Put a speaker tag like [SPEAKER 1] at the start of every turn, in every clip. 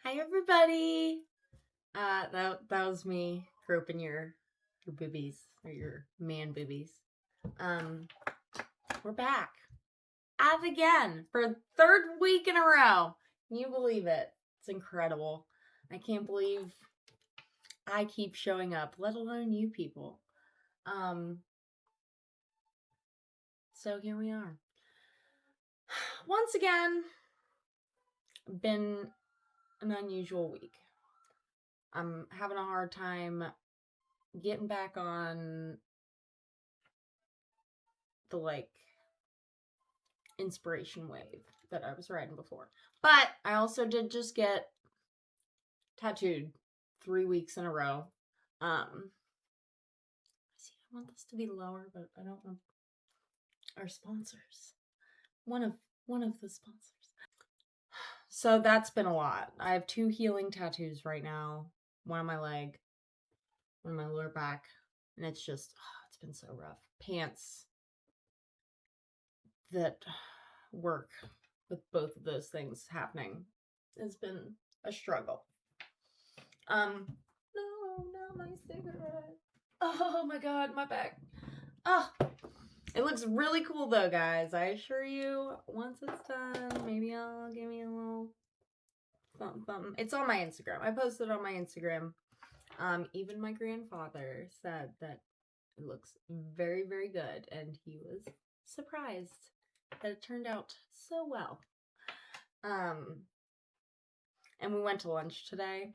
[SPEAKER 1] Hi everybody. That was me groping your boobies or your man boobies. We're back at it again for a third week in a row. Can you believe it? It's incredible. I can't believe I keep showing up, let alone you people. So here we are. Once again, been an unusual week. I'm having a hard time getting back on the inspiration wave that I was riding before. But I also did just get tattooed 3 weeks in a row. See, I want this to be lower, but I don't want our sponsors. One of the sponsors. So that's been a lot. I have 2 healing tattoos right now. One on my leg, one on my lower back, and it's just it's been so rough. Pants that work with both of those things happening has been a struggle. No, not my cigarette. Oh my god, my back. Oh, it looks really cool though, guys. I assure you, once it's done, maybe I'll give me a little something. It's on my Instagram. I posted on my Instagram. Even my grandfather said that it looks very, very good, and he was surprised that it turned out so well. And we went to lunch today.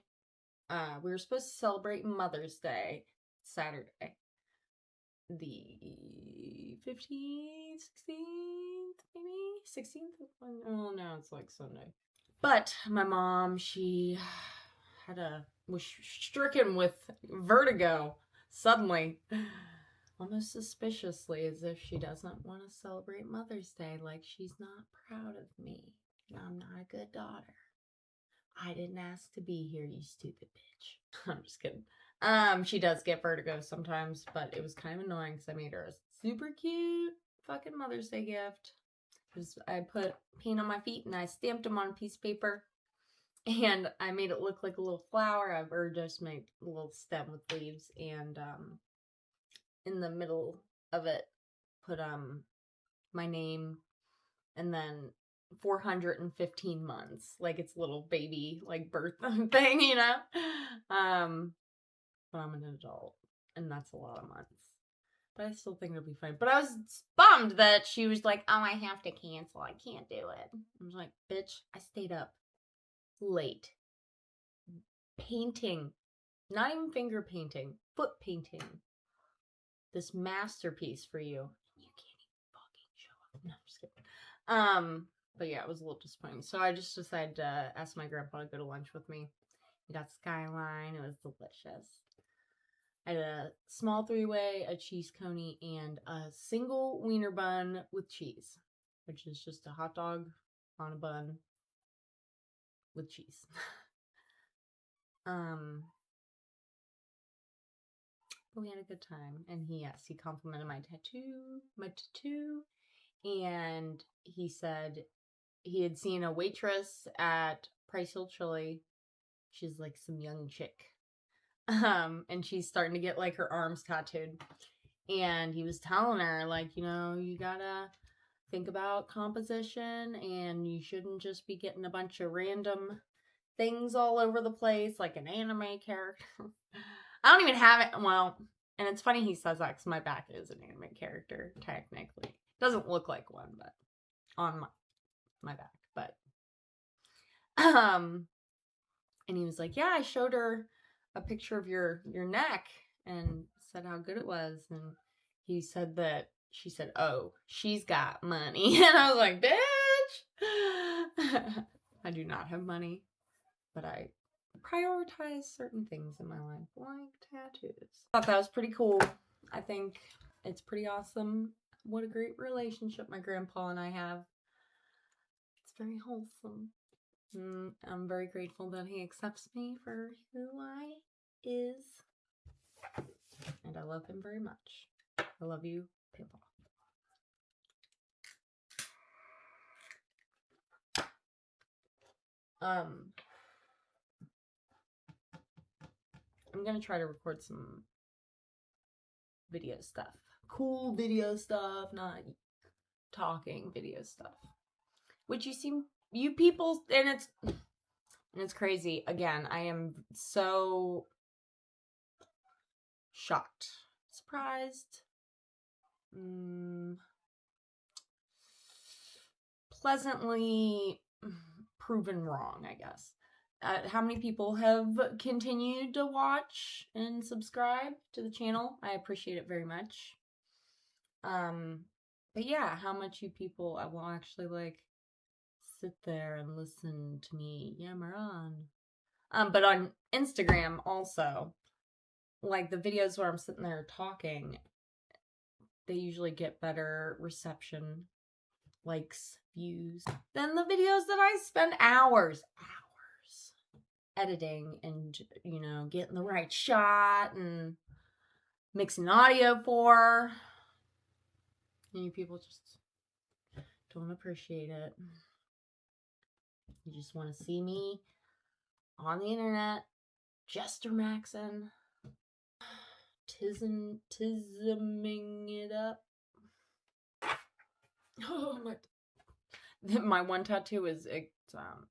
[SPEAKER 1] We were supposed to celebrate Mother's Day Saturday, the 15th, 16th, maybe 16th. Oh no, it's like Sunday. But my mom, she was stricken with vertigo suddenly, almost suspiciously, as if she doesn't want to celebrate Mother's Day, like she's not proud of me. I'm not a good daughter. I didn't ask to be here, you stupid bitch. I'm just kidding. She does get vertigo sometimes, but it was kind of annoying because I made her a super cute fucking Mother's Day gift. I put paint on my feet and I stamped them on a piece of paper. And I made it look like a little flower. Or just made a little stem with leaves. And in the middle of it, put my name and then 415 months, like it's a little baby birth thing, you know. But I'm an adult, and that's a lot of months. But I still think it'll be fine. But I was bummed that she was like, "Oh, I have to cancel. I can't do it." I was like, "Bitch, I stayed up late painting, not even finger painting, foot painting, this masterpiece for you. You can't even fucking show up." No, I'm just kidding. But yeah, it was a little disappointing. So I just decided to ask my grandpa to go to lunch with me. We got Skyline. It was delicious. I had a small 3-way, a cheese coney, and a single wiener bun with cheese, which is just a hot dog on a bun with cheese. But we had a good time, and he complimented my tattoo, and he said he had seen a waitress at Price Hill Chili. She's like some young chick. And she's starting to get like her arms tattooed. And he was telling her, like, you know, you gotta think about composition and you shouldn't just be getting a bunch of random things all over the place, like an anime character. I don't even have it. Well, and it's funny he says that because my back is an anime character, technically. Doesn't look like one, but on my back. But and he was like, yeah, I showed her a picture of your neck and said how good it was. And he said that she said, oh, she's got money. And I was like, bitch. I do not have money, but I prioritize certain things in my life, like tattoos. I thought that was pretty cool. I think it's pretty awesome. What a great relationship my grandpa and I have. It's very wholesome. I'm very grateful that he accepts me for who I is. And I love him very much. I love you, Pippa. I'm gonna try to record some video stuff. Cool video stuff, not talking video stuff. Which you people, and it's crazy. Again, I am so shocked, surprised, pleasantly proven wrong, I guess. How many people have continued to watch and subscribe to the channel? I appreciate it very much. But yeah, how much you people will actually like sit there and listen to me yammer on. But on Instagram also, like the videos where I'm sitting there talking, they usually get better reception, likes, views than the videos that I spend hours editing and, you know, getting the right shot and mixing audio for. And you people just don't appreciate it. You just want to see me on the internet, Jester Maxon, tisming it up. Oh my one tattoo is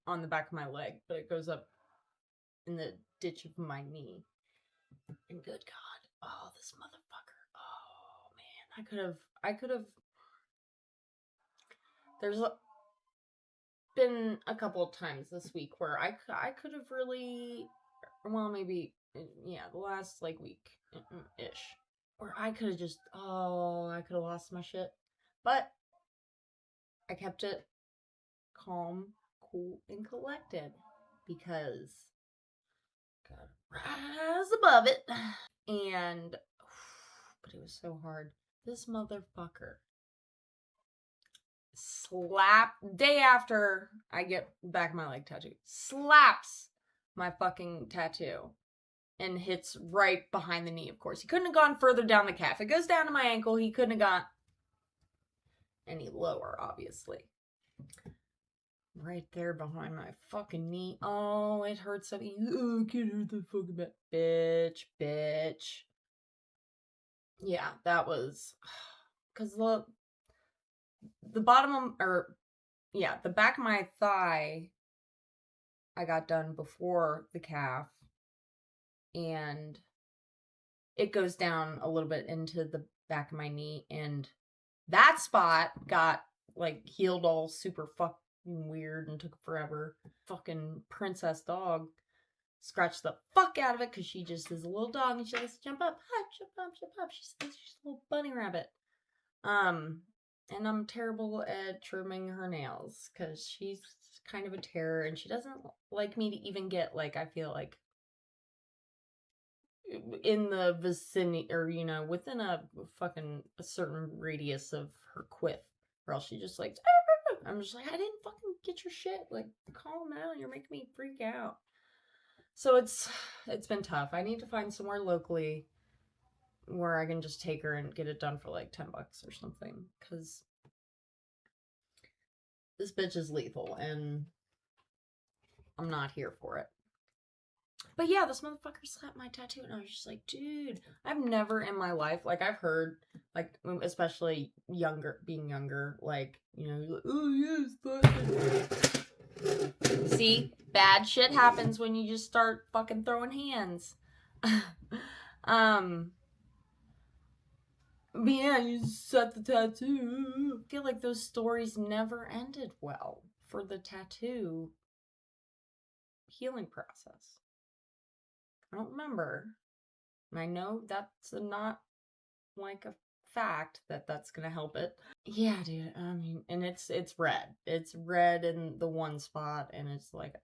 [SPEAKER 1] on the back of my leg, but it goes up in the ditch of my knee. And good God, oh, this motherfucker. Oh man, I could have. There's been a couple of times this week where I could have really, well, maybe, yeah, the last like week ish, where I could have just, I could have lost my shit, but I kept it calm, cool, and collected because gotta rise above it. And but it was so hard. This motherfucker day after I get back my leg tattoo, slaps my fucking tattoo and hits right behind the knee. Of course, he couldn't have gone further down the calf. It goes down to my ankle. He couldn't have gone any lower, obviously. Right there behind my fucking knee. Oh, it hurts so. Oh, I can't hurt the fucking back. Bitch. Yeah, that was because the bottom the back of my thigh I got done before the calf, and it goes down a little bit into the back of my knee, and that spot got like healed all super fucking weird and took forever. Fucking princess dog scratched the fuck out of it because she just is a little dog and she likes to jump up. Hi, jump up, jump up. She's a little bunny rabbit. And I'm terrible at trimming her nails because she's kind of a terror and she doesn't like me to even get, like, I feel like in the vicinity or, you know, within a certain radius of her quiff, or else she just like, I'm just like, I didn't fucking get your shit. Like, calm down. You're making me freak out. So it's been tough. I need to find somewhere locally where I can just take her and get it done for like $10 or something, because this bitch is lethal and I'm not here for it. But yeah, this motherfucker slapped my tattoo and I was just like, dude, I've never in my life, like, I've heard, like, especially being younger, like, you know, like, oh yes, see, bad shit happens when you just start fucking throwing hands. But yeah, you set the tattoo. I feel like those stories never ended well for the tattoo healing process. I don't remember. And I know that's not like a fact that's gonna help it. Yeah, dude. I mean, and it's red. It's red in the one spot, and it's like,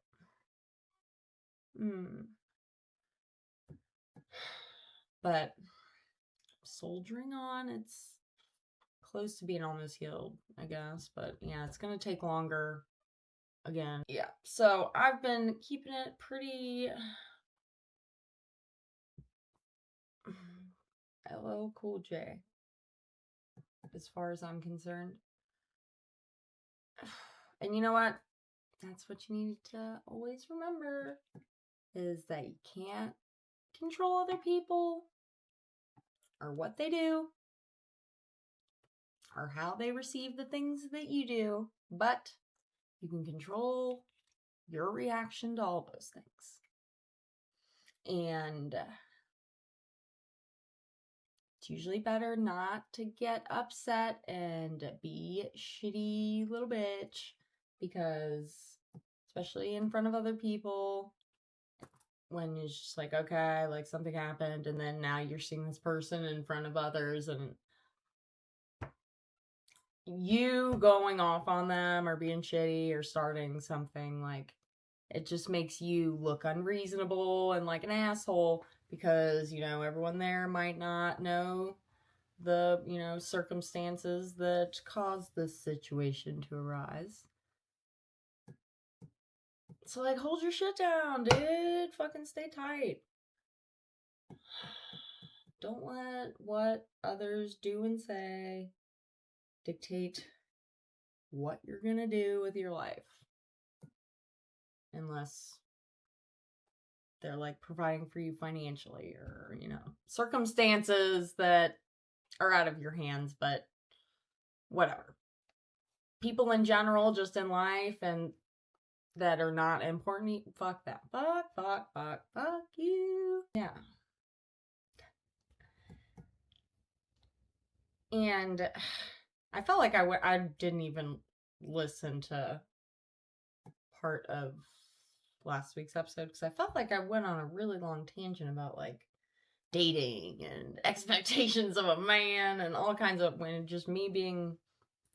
[SPEAKER 1] But soldiering on. It's close to being almost healed, I guess. But yeah, it's gonna take longer. Again, yeah. So I've been keeping it pretty. LL Cool J, as far as I'm concerned. And you know what? That's what you need to always remember, is that you can't control other people or what they do or how they receive the things that you do, but you can control your reaction to all those things. And it's usually better not to get upset and be a shitty little bitch, because especially in front of other people, when it's just like, okay, like something happened, and then now you're seeing this person in front of others, and you going off on them or being shitty or starting something, like, it just makes you look unreasonable and like an asshole, because, you know, everyone there might not know the, you know, circumstances that caused this situation to arise. So, like, hold your shit down, dude. Fucking stay tight. Don't let what others do and say dictate what you're gonna do with your life. Unless they're, like, providing for you financially, or, you know, circumstances that are out of your hands, but whatever. People in general, just in life, and that are not important, fuck that. Fuck you. Yeah. And I felt like I didn't even listen to part of last week's episode, because I felt like I went on a really long tangent about, like, dating and expectations of a man and all kinds of, when just me being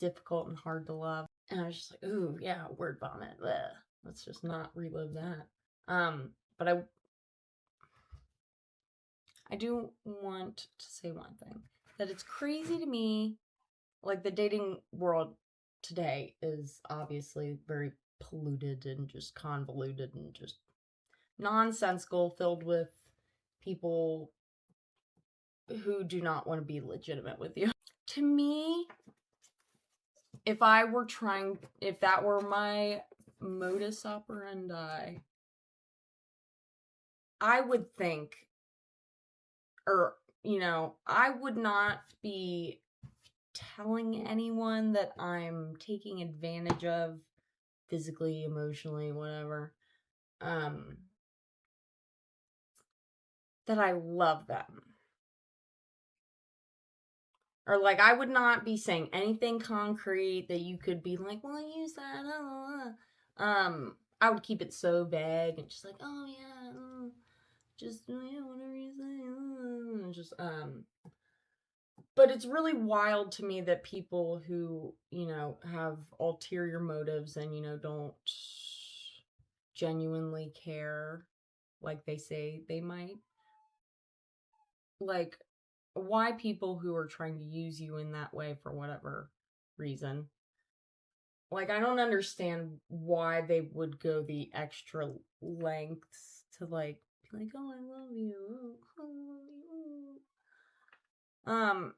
[SPEAKER 1] difficult and hard to love. And I was just like, ooh, yeah, word vomit. Bleh. Let's just not relive that. But I do want to say one thing, that it's crazy to me, like, the dating world today is obviously very polluted and just convoluted and just nonsensical, filled with people who do not want to be legitimate with you. To me, if that were my modus operandi, I would think, or, you know, I would not be telling anyone that I'm taking advantage of physically, emotionally, whatever, that I love them. Or, like, I would not be saying anything concrete that you could be like, well, I use that, I would keep it so vague and just like, oh, yeah, just, yeah, whatever you say, just, but it's really wild to me that people who, you know, have ulterior motives and, you know, don't genuinely care like they say they might, like, why people who are trying to use you in that way for whatever reason, like, I don't understand why they would go the extra lengths to, like, be like, oh, I love you, oh, I love you.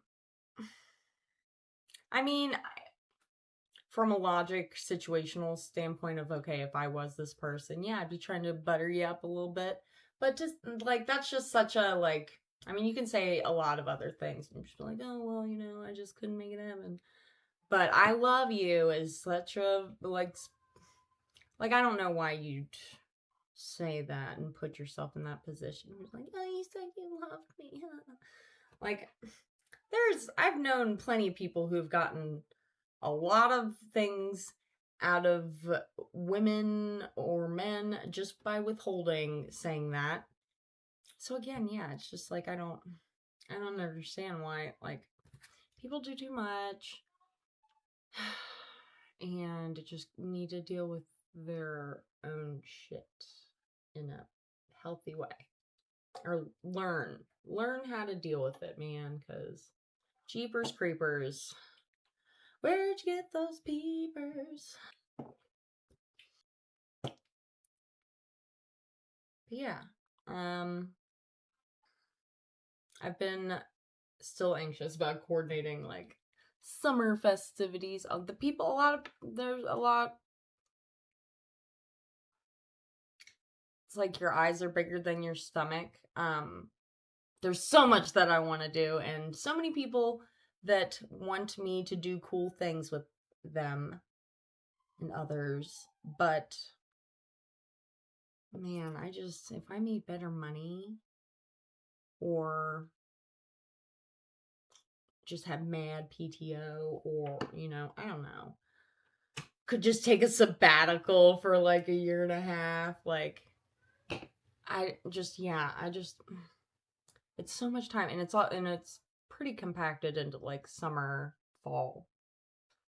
[SPEAKER 1] I mean, from a logic situational standpoint of, okay, if I was this person, yeah, I'd be trying to butter you up a little bit, but just, like, that's just such a, like, I mean, you can say a lot of other things and just be like, oh, well, you know, I just couldn't make it happen. But I love you is such a, like, I don't know why you'd say that and put yourself in that position. You're like, oh, you said you loved me. Like, I've known plenty of people who've gotten a lot of things out of women or men just by withholding saying that. So again, yeah, it's just like, I don't understand why, like, people do too much and just need to deal with their own shit in a healthy way, or learn how to deal with it, man, because jeepers creepers, where'd you get those peepers? But yeah, I've been still anxious about coordinating, like, summer festivities. There's a lot. it's like your eyes are bigger than your stomach. There's so much that I want to do, and so many people that want me to do cool things with them and others. But man, if I made better money or just had mad PTO, or, I don't know, could just take a sabbatical for like a year and a half. Like, it's so much time, and it's pretty compacted into like summer, fall,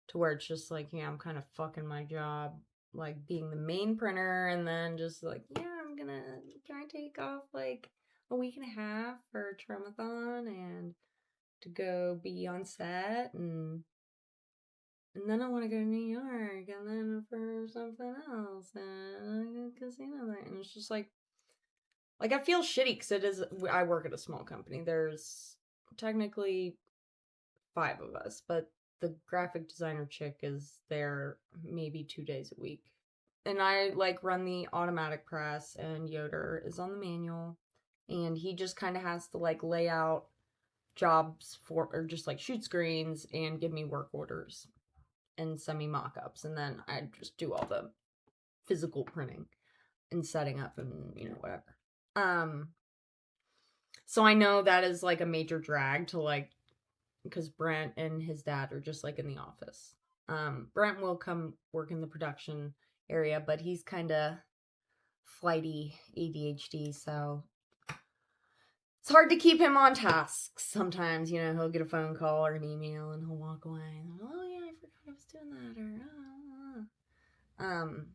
[SPEAKER 1] to where it's just like, I'm kind of fucking my job, like being the main printer, and then just like, can I take off like a week and a half for Tromathon and to go be on set, and then I want to go to New York, and then for something else, and a casino there, and it's just like I feel shitty because I work at a small company. There's technically 5 of us, but the graphic designer chick is there maybe 2 days a week. And I like run the automatic press, and Yoder is on the manual, and he just kind of has to like lay out jobs or just like shoot screens and give me work orders and send me mock-ups, and then I just do all the physical printing and setting up and whatever. So I know that is like a major drag to like, because Brent and his dad are just like in the office. Brent will come work in the production area, but he's kind of flighty ADHD, so it's hard to keep him on task. Sometimes, he'll get a phone call or an email and he'll walk away. And, oh yeah, I forgot I was doing that. Or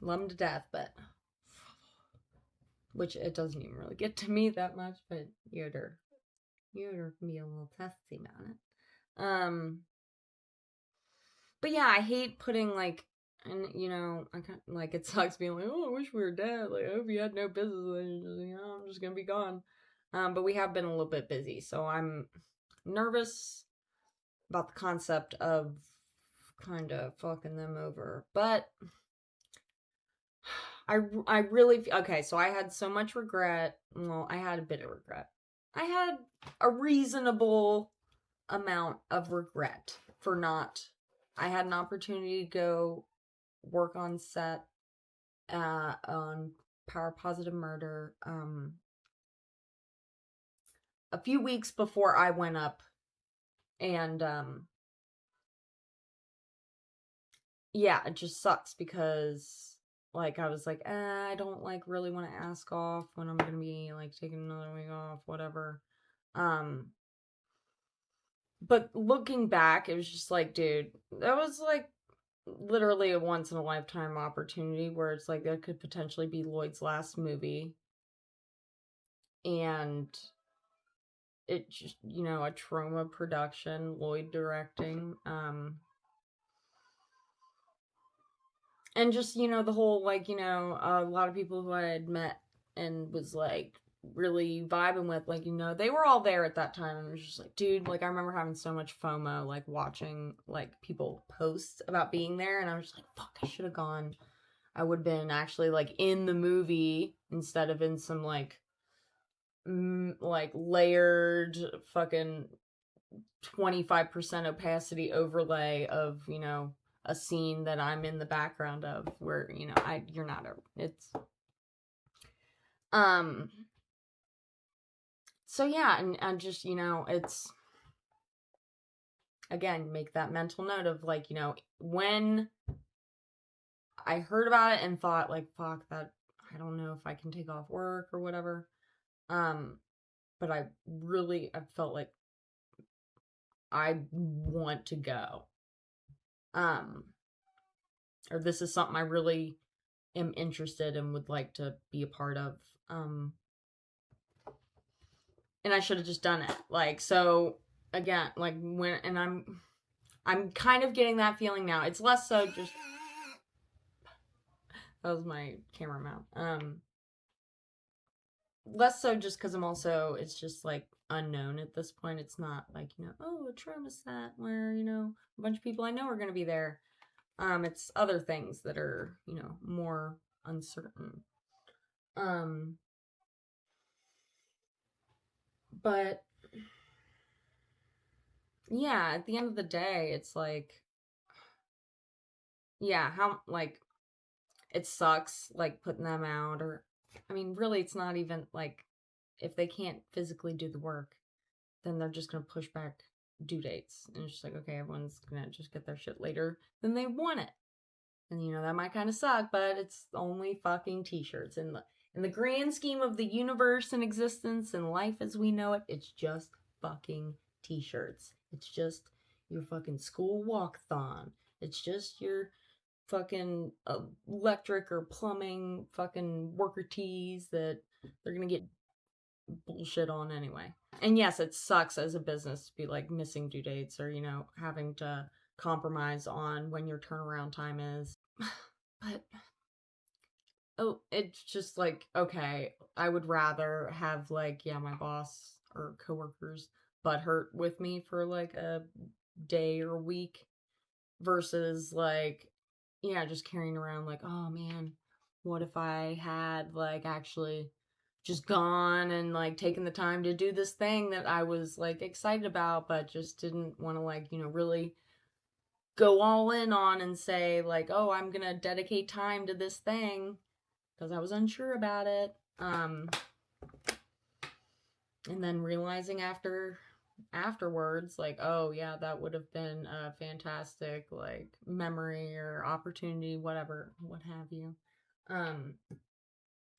[SPEAKER 1] love him to death, but which it doesn't even really get to me that much. But Yoder can be a little testy about it. But yeah, I hate putting like, and I kind of, like, it sucks being like, oh, I wish we were dead. Like, I hope you had no business. I'm just gonna be gone. But we have been a little bit busy, so I'm nervous about the concept of kind of fucking them over. But I really, okay, so I had so much regret. Well, I had a bit of regret. I had a reasonable amount of regret for not. I had an opportunity to go work on set on Power Positive Murder a few weeks before I went up, and yeah, it just sucks because like I was like, I don't like really want to ask off when I'm gonna be like taking another week off, whatever. But looking back, it was just like, dude, that was like literally a once in a lifetime opportunity where it's like that could potentially be Lloyd's last movie, and it just, a Trauma production, Lloyd directing, and just, the whole, like, a lot of people who I had met and was like really vibing with, like, they were all there at that time, and it was just like, dude, like, I remember having so much FOMO, like, watching like people post about being there, and I was just like, fuck, I should have gone. I would have been actually like in the movie instead of in some like layered fucking 25% opacity overlay of, a scene that I'm in the background of where, you're not it's so yeah, and just, it's, again, make that mental note of like, when I heard about it and thought like, fuck, that I don't know if I can take off work or whatever, but I felt like I want to go, or this is something I really am interested and would like to be a part of, and I should have just done it. Like, so again, like and I'm kind of getting that feeling now. It's less so just, that was my camera mount. Less so just because it's just like unknown at this point. It's not like, oh, a trauma set where, a bunch of people I know are going to be there. It's other things that are, more uncertain. Um, but yeah, at the end of the day, it's like, yeah, how, like, it sucks, like, putting them out, or, I mean, really, it's not even, like, if they can't physically do the work, then they're just gonna push back due dates. And it's just like, okay, everyone's gonna just get their shit later than they want it. And, you know, that might kind of suck, but it's only fucking t-shirts. In the grand scheme of the universe and existence and life as we know it, it's just fucking t-shirts. It's just your fucking school walkathon. It's just your fucking electric or plumbing fucking worker tees that they're gonna get bullshit on anyway. And yes, it sucks as a business to be like missing due dates, or, you know, having to compromise on when your turnaround time is. But oh, it's just like, okay, I would rather have, like, yeah, my boss or coworkers butt hurt with me for like a day or a week versus, like, yeah, just carrying around like, oh man, what if I had, like, actually just gone and, like, taken the time to do this thing that I was, like, excited about, but just didn't want to, like, you know, really go all in on and say, like, oh, I'm gonna dedicate time to this thing because I was unsure about it. And then realizing afterwards, like, oh yeah, that would have been a fantastic, like, memory or opportunity, whatever, what have you.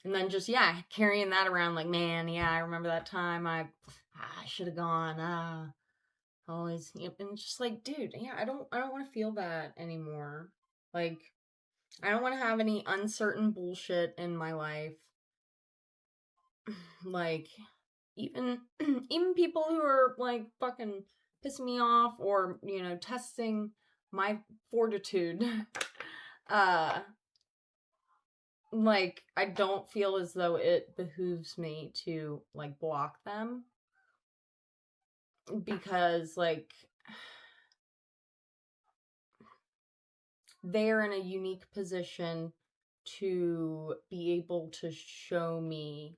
[SPEAKER 1] And then just, yeah, carrying that around, like, man, yeah, I remember that time I should have gone. Always, yep. And it's just like, dude, yeah, I don't want to feel that anymore. Like, I don't want to have any uncertain bullshit in my life. Like, even even people who are, like, fucking pissing me off, or, you know, testing my fortitude. uh like, I don't feel as though it behooves me to, like, block them, because, like, they're in a unique position to be able to show me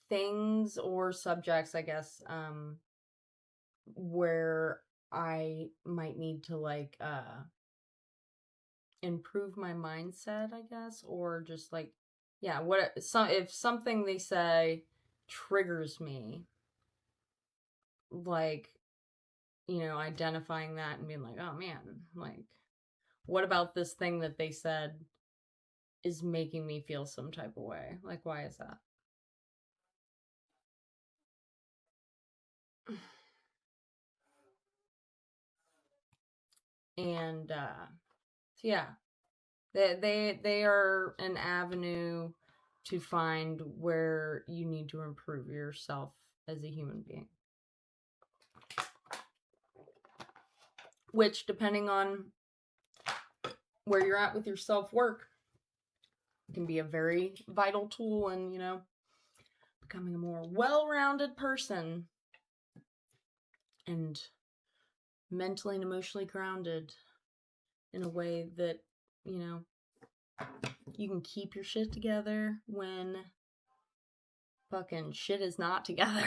[SPEAKER 1] things or subjects, I guess, where I might need to, like, improve my mindset, I guess, or just, like, yeah, if something they say triggers me, like, you know, identifying that and being like, oh man, like, what about this thing that they said is making me feel some type of way? Like, why is that? And so yeah, they are an avenue to find where you need to improve yourself as a human being. Which, depending on where you're at with your self-work, can be a very vital tool in, you know, becoming a more well-rounded person and mentally and emotionally grounded in a way that, you know, you can keep your shit together when fucking shit is not together.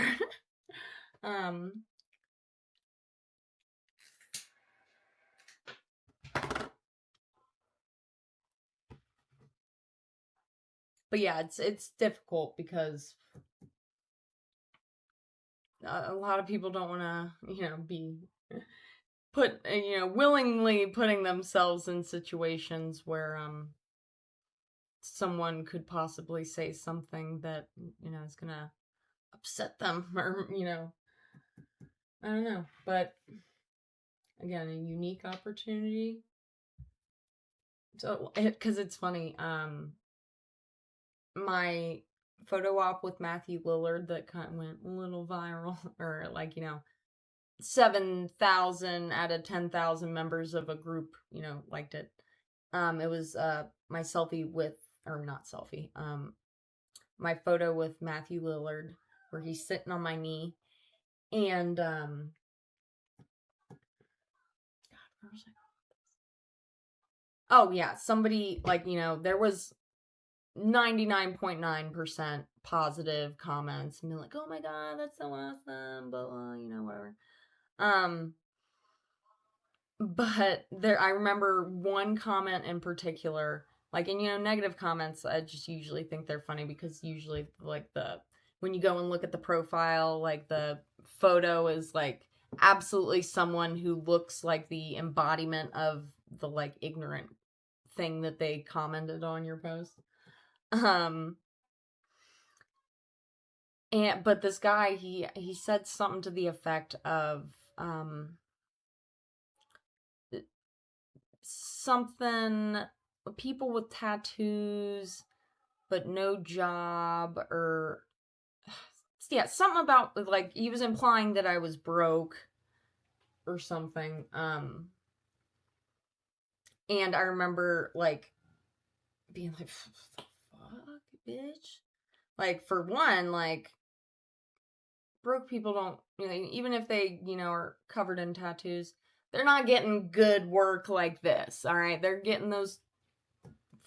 [SPEAKER 1] um but yeah, it's difficult because a lot of people don't want to, you know, be you know, willingly putting themselves in situations where someone could possibly say something that, you know, is gonna upset them, or, you know, I don't know. But again, a unique opportunity. So, because it's funny, my photo op with Matthew Lillard that kind of went a little viral, or, like, you know, 7,000 out of 10,000 members of a group, you know, liked it. It was my selfie with, or not selfie, my photo with Matthew Lillard, where he's sitting on my knee, and God, where was I? Oh yeah, somebody, like, you know, there was 99.9% positive comments and be like, oh my god, that's so awesome, blah blah, whatever. But I remember one comment in particular, like, and negative comments, I just usually think they're funny because usually, like, when you go and look at the profile, like, the photo is, like, absolutely someone who looks like the embodiment of the, like, ignorant thing that they commented on your post. But this guy, he said something to the effect of, something, people with tattoos but no job, or yeah, something about, like, he was implying that I was broke or something. And I remember, like, being like, fuck, bitch. Like, for one, like, broke people don't, even if they, are covered in tattoos, they're not getting good work like this, all right? They're getting those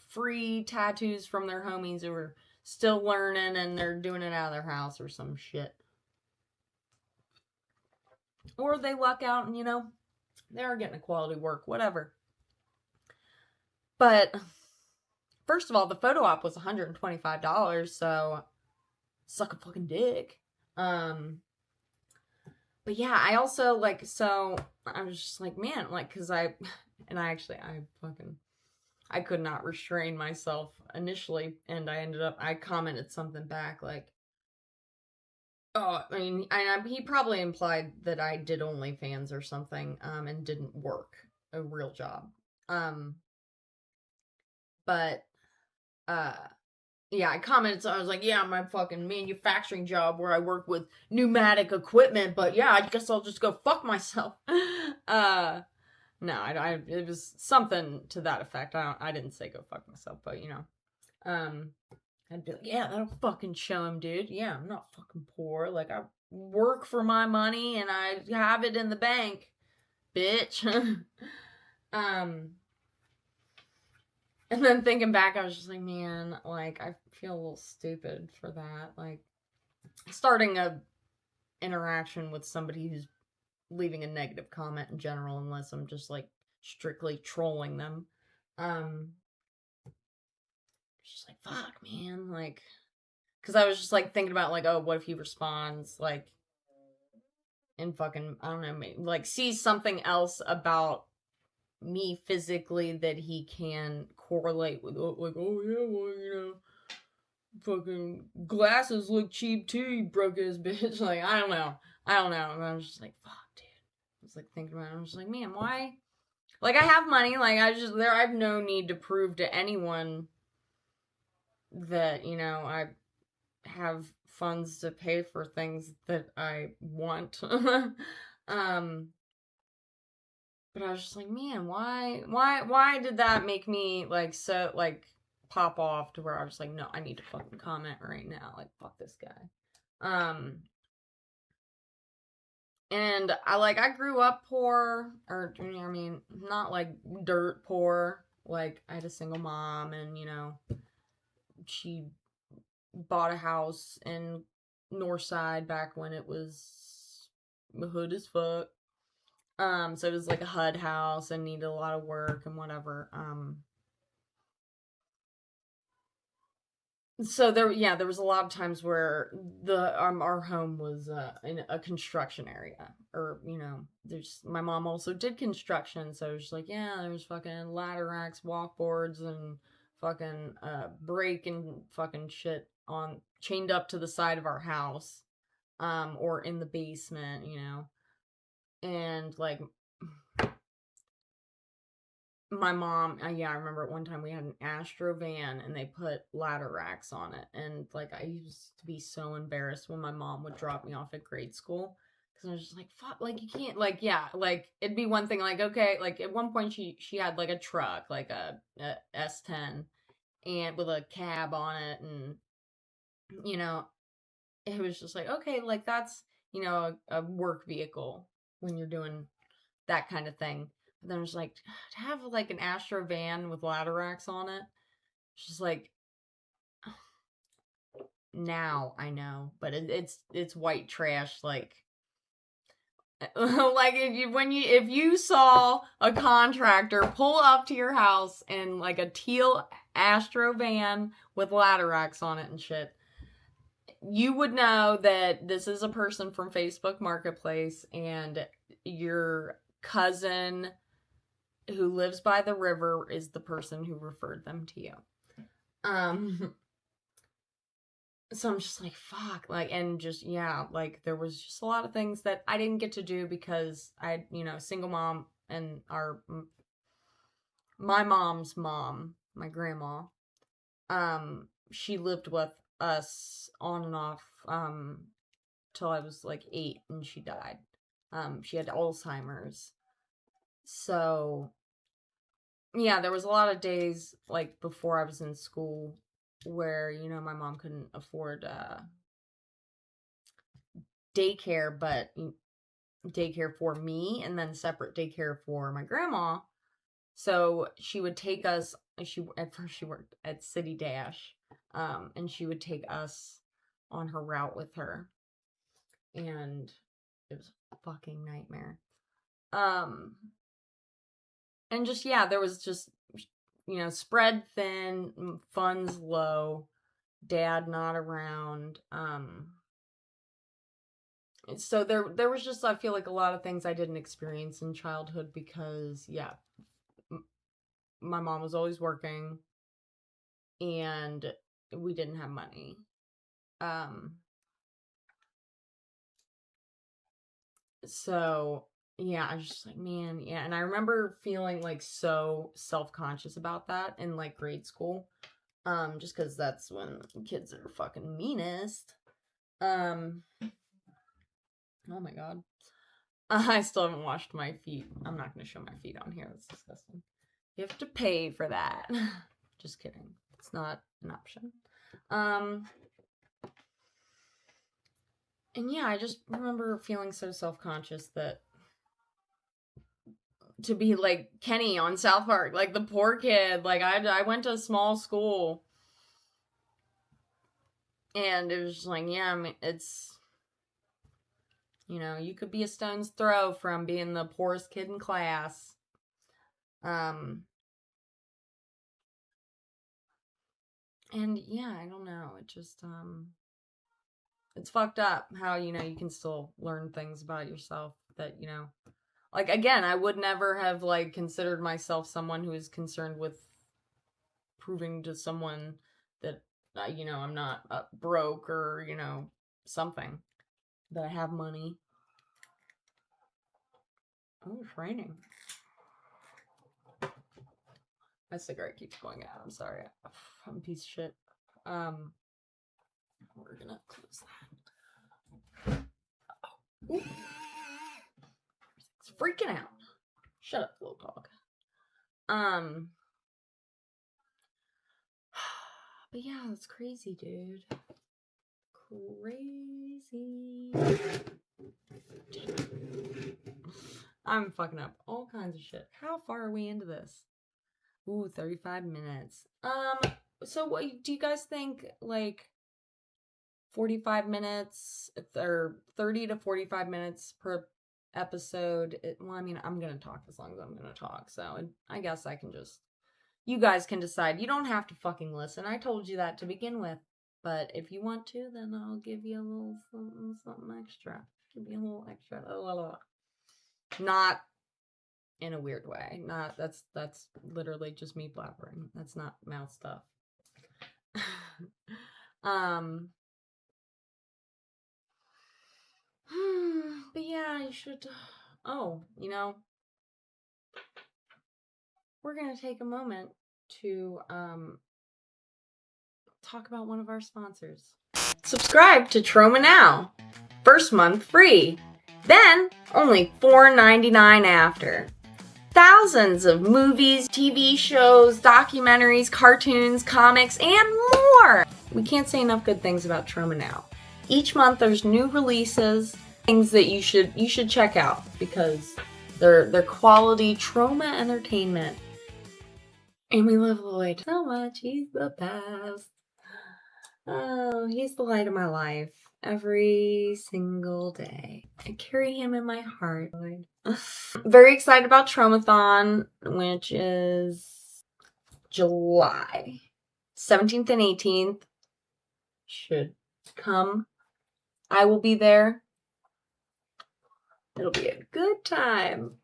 [SPEAKER 1] free tattoos from their homies who are still learning and they're doing it out of their house or some shit. Or they luck out and, they are getting a quality work, whatever. But, first of all, the photo op was $125, so suck a fucking dick. But yeah, I also, like, so I was just like, man, like, because I could not restrain myself initially, and I commented something back, like, oh, I mean, he probably implied that I did OnlyFans or something, and didn't work a real job. But, yeah, I commented, so I was like, yeah, my fucking manufacturing job where I work with pneumatic equipment, but yeah, I guess I'll just go fuck myself. No, it was something to that effect. I didn't say go fuck myself, but, I'd be like, yeah, that'll fucking show him, dude. Yeah, I'm not fucking poor. Like, I work for my money and I have it in the bank, bitch. And then thinking back, I was just like, man, like, I feel a little stupid for that. Like, starting a interaction with somebody who's leaving a negative comment in general, unless I'm just, like, strictly trolling them. Just like, fuck, man. Like, because I was just, like, thinking about, like, oh, what if he responds, like, and fucking, I don't know, maybe, like, sees something else about me physically that he can correlate with, like, oh yeah, well, fucking glasses look cheap too, you broke ass bitch. Like, I don't know. And I was just like, fuck, dude. I was like thinking about it. I was like, man, why? Like, I have money. Like, I have no need to prove to anyone that, I have funds to pay for things that I want. But I was just like, man, why did that make me, like, so, like, pop off to where I was like, no, I need to fucking comment right now. Like, fuck this guy. And I grew up poor, or, I mean, not, like, dirt poor. Like, I had a single mom, and, she bought a house in Northside back when it was hood as fuck. So it was like a HUD house and needed a lot of work and whatever. So there was a lot of times where our home was in a construction area, or there's, my mom also did construction, so it was like, yeah, there's fucking ladder racks, walkboards, and fucking brake and fucking shit on chained up to the side of our house, or in the basement, and like, my mom, yeah, I remember at one time we had an Astro van and they put ladder racks on it. And, like, I used to be so embarrassed when my mom would drop me off at grade school. Because I was just like, fuck, like, you can't, like, yeah, like, it'd be one thing, like, okay, like, at one point she had, like, a truck, like, a S10, and with a cab on it. And, it was just like, okay, like, that's, a work vehicle when you're doing that kind of thing. But then it's like, to have, like, an Astro van with ladder racks on it, it's just like, now, I know, but it's white trash, like like if you saw a contractor pull up to your house in like a teal Astro van with ladder racks on it and shit, you would know that this is a person from Facebook Marketplace, and your cousin who lives by the river is the person who referred them to you. So I'm just like, fuck, like, and just, yeah, like, there was just a lot of things that I didn't get to do because I, single mom, and my mom's mom, my grandma, she lived with us on and off, till I was like 8, and she died. She had Alzheimer's. So, yeah, there was a lot of days, like, before I was in school where, my mom couldn't afford daycare, but daycare for me, and then separate daycare for my grandma. So she would take us, at first she worked at City Dash, and she would take us on her route with her, and it was a fucking nightmare. And just, yeah, there was just, spread thin, funds low, dad not around. So there was just, I feel like, a lot of things I didn't experience in childhood because, yeah, my mom was always working, and we didn't have money. So, yeah, I was just like, man, yeah. And I remember feeling like so self-conscious about that in like grade school. Just because that's when kids are fucking meanest. Oh my god. I still haven't washed my feet. I'm not gonna show my feet on here. That's disgusting. You have to pay for that. Just kidding. It's not an option. And yeah, I just remember feeling so self-conscious that to be like Kenny on South Park, like the poor kid. Like I went to a small school, and it was just like, yeah, I mean, it's, you could be a stone's throw from being the poorest kid in class. And yeah, I don't know. It just, it's fucked up how, you can still learn things about yourself that, like, again, I would never have, like, considered myself someone who is concerned with proving to someone that, I'm not broke or, something, that I have money. Oh, it's raining. My cigarette keeps going out. I'm sorry. I'm a piece of shit. We're gonna close that. Oh. It's freaking out. Shut up, little dog. But yeah, it's crazy, dude. Crazy. I'm fucking up all kinds of shit. How far are we into this? Ooh, 35 minutes. So what do you guys think, like, 45 minutes or 30 to 45 minutes per episode? Well, I mean, I'm gonna talk as long as I'm gonna talk, so I guess I can just, you guys can decide. You don't have to fucking listen. I told you that to begin with. But if you want to, then I'll give you a little something extra. Give you a little extra. Not in a weird way. Not, that's literally just me blabbering. That's not mouth stuff. But yeah, you should. Oh, we're gonna take a moment to talk about one of our sponsors. Subscribe to Trauma Now. First month free. Then only $4.99 after. Thousands of movies, TV shows, documentaries, cartoons, comics, and more. We can't say enough good things about Trauma Now. Each month there's new releases, things that you should check out because they're quality trauma entertainment. And we love Lloyd so much. He's the best. Oh, he's the light of my life every single day. I carry him in my heart. Very excited about Tromathon, which is July 17th and 18th. Should come. I will be there. It'll be a good time.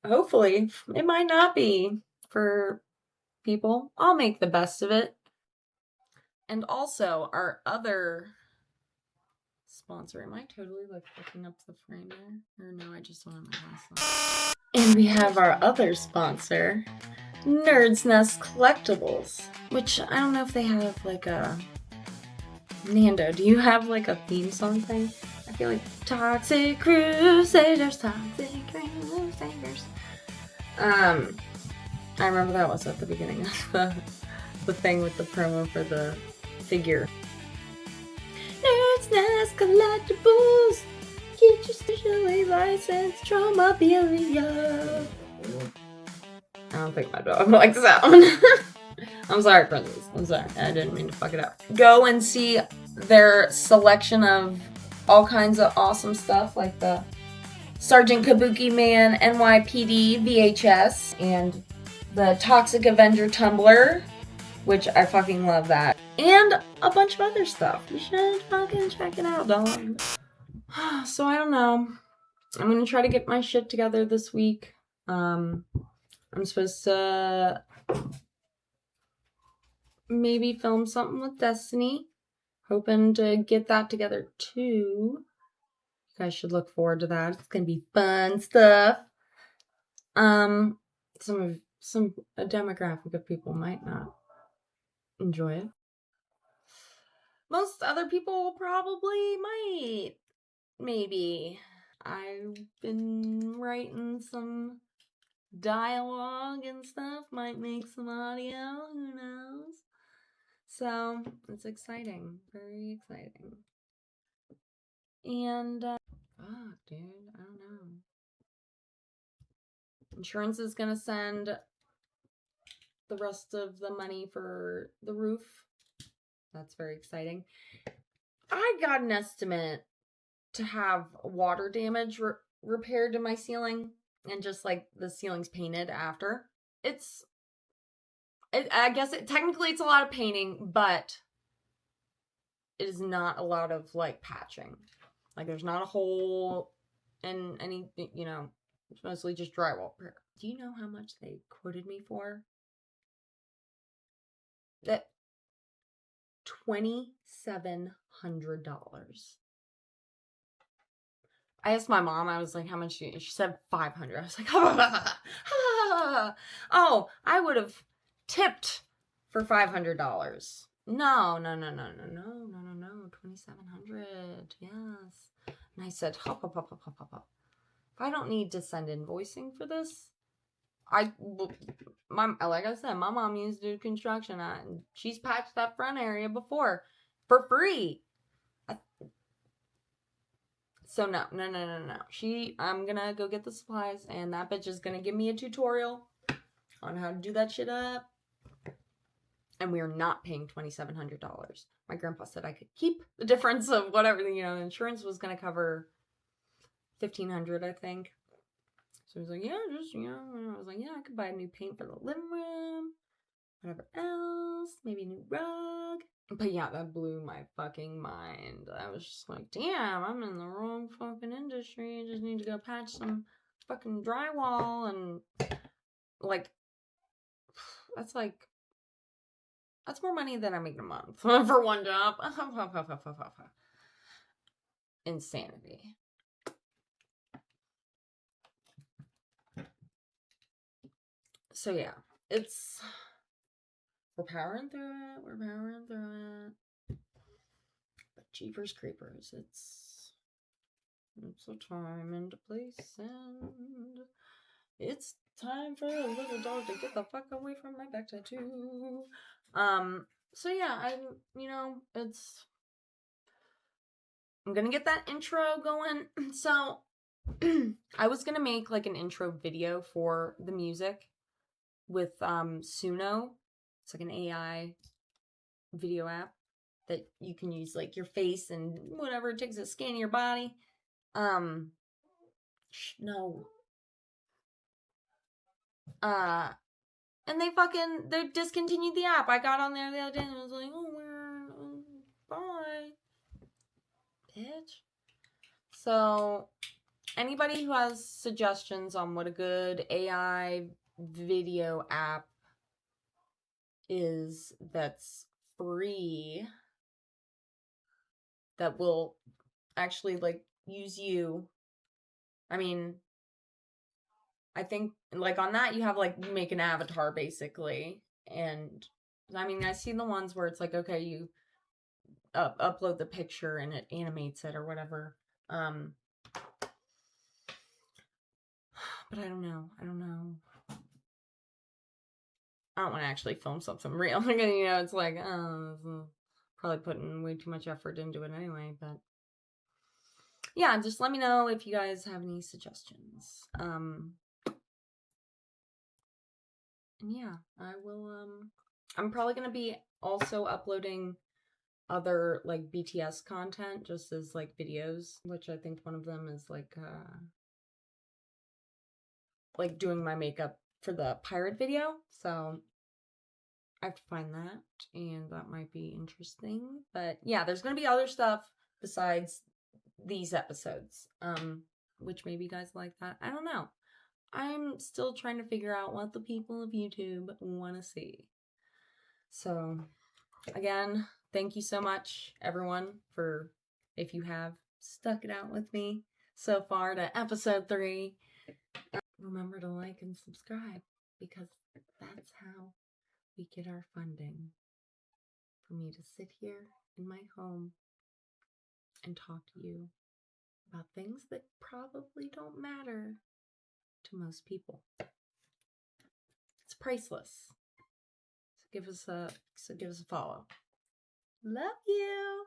[SPEAKER 1] Hopefully. It might not be for people. I'll make the best of it. And also, our other sponsor. Am I totally like looking up the frame there? Or no, I just don't have my glasses on. And we have our other sponsor, Nerd's Nest Collectibles, which I don't know if they have like a... Nando, do you have like a theme song thing? I feel like Toxic Crusaders, Toxic Crusaders. I remember that was at the beginning of the thing with the promo for the figure. Nerd's Nest Collectibles, get your specially licensed Tromabilia. I don't think my dog likes that one. I'm sorry, Princess. I'm sorry. I didn't mean to fuck it up. Go and see their selection of all kinds of awesome stuff, like the Sergeant Kabuki Man NYPD VHS and the Toxic Avenger tumbler, which I fucking love that. And a bunch of other stuff. You should fucking check it out, dog. So I don't know. I'm gonna try to get my shit together this week. I'm supposed to maybe film something with Destiny. Hoping to get that together too. You guys should look forward to that. It's gonna be fun stuff. A demographic of people might not enjoy it. Most other people probably might. Maybe. I've been writing some dialogue and stuff. Might make some audio. Who knows? So, it's exciting. Very exciting. And, fuck, dude. I don't know. Insurance is gonna send the rest of the money for the roof. That's very exciting. I got an estimate to have water damage repaired to my ceiling and just like the ceiling's painted after. I guess technically it's a lot of painting, but it is not a lot of like patching. Like there's not a hole in any, it's mostly just drywall. Do you know how much they quoted me for? That $2,700. I asked my mom, I was like, how much? She said 500. I was like, oh, I would have tipped for $500. No, 2,700. Yes. And I said, hop. If I don't need to send invoicing for this, like I said, my mom used to do construction, and she's patched that front area before for free. So no. I'm gonna go get the supplies, and that bitch is gonna give me a tutorial on how to do that shit up. And we are not paying $2,700. My grandpa said I could keep the difference of whatever, insurance was gonna cover $1,500, I think. So he was like, yeah, just, I was like, yeah, I could buy a new paint for the living room, whatever else, maybe a new rug. But yeah, that blew my fucking mind. I was just like, damn, I'm in the wrong fucking industry. I just need to go patch some fucking drywall and, like, that's more money than I make in a month for one job. Insanity. So yeah, we're powering through it. But Jeepers Creepers, it's a time and a place, and it's time for a little dog to get the fuck away from my back tattoo. So yeah, I'm gonna get that intro going. So I was gonna make like an intro video for the music with Suno. It's like an AI video app. that you can use like your face and whatever it takes to scan your body. No. And they discontinued the app. I got on there the other day and I was like, oh, bye, bitch. So, anybody who has suggestions on what a good AI video app is that's free, that will actually like use you. I mean, I think like on that you have like you make an avatar basically, and I mean I see the ones where it's like okay you upload the picture and it animates it or whatever. But I don't know. I don't want to actually film something real. You know, it's like probably putting way too much effort into it anyway. But yeah, just let me know if you guys have any suggestions. And yeah, I will. I'm probably gonna be also uploading other like BTS content just as like videos, which I think one of them is like doing my makeup for the pirate video. So I have to find that, and that might be interesting. But yeah, there's gonna be other stuff besides these episodes. Which maybe you guys like that. I don't know. I'm still trying to figure out what the people of YouTube want to see. So, again, thank you so much, everyone, for if you have stuck it out with me so far to episode 3. Remember to like and subscribe because that's how we get our funding for me to sit here in my home and talk to you about things that probably don't matter to most people. It's priceless. So give us a follow. Love you.